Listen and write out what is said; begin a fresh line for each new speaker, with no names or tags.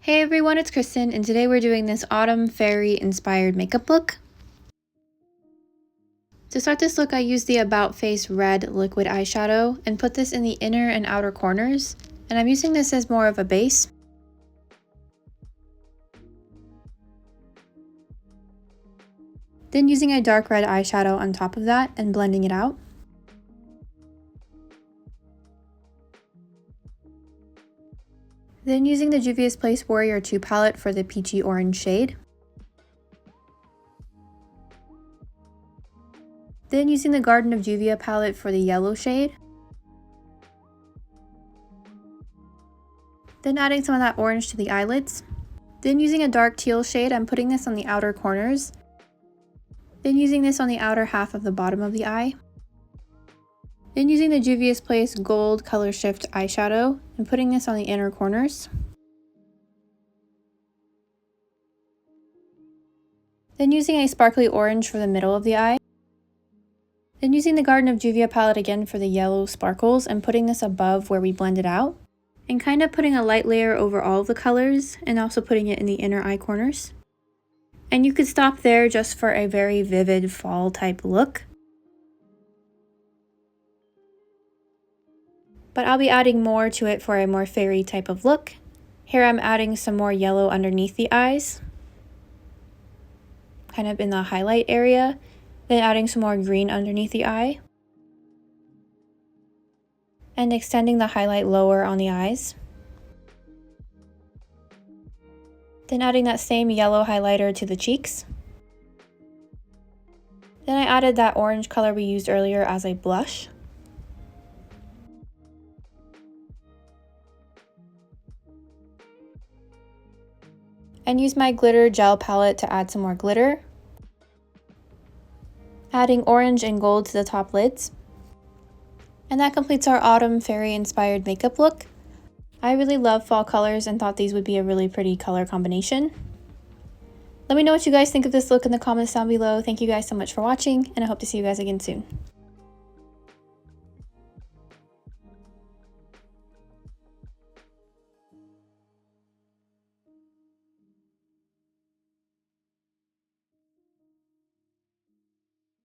Hey everyone, it's Kristen, and today we're doing this autumn fairy inspired makeup look. To start this look, I used the About Face Red liquid eyeshadow and put this in the inner and outer corners, and I'm using this as more of a base. Then using a dark red eyeshadow on top of that and blending it out. Then using the Juvia's Place Warrior 2 palette for the peachy orange shade. Then using the Garden of Juvia palette for the yellow shade. Then adding some of that orange to the eyelids. Then using a dark teal shade, I'm putting this on the outer corners. Then using this on the outer half of the bottom of the eye. Then using the Juvia's Place Gold Color Shift eyeshadow and putting this on the inner corners. Then using a sparkly orange for the middle of the eye. Then using the Garden of Juvia palette again for the yellow sparkles and putting this above where we blended out. And kind of putting a light layer over all of the colors and also putting it in the inner eye corners. And you could stop there just for a very vivid fall type look. But I'll be adding more to it for a more fairy type of look. Here I'm adding some more yellow underneath the eyes, kind of in the highlight area, then adding some more green underneath the eye, and extending the highlight lower on the eyes. Then adding that same yellow highlighter to the cheeks. Then I added that orange color we used earlier as a blush. And use my glitter gel palette to add some more glitter. Adding orange and gold to the top lids. And that completes our autumn fairy inspired makeup look. I really love fall colors and thought these would be a really pretty color combination. Let me know what you guys think of this look in the comments down below. Thank you guys so much for watching, and I hope to see you guys again soon.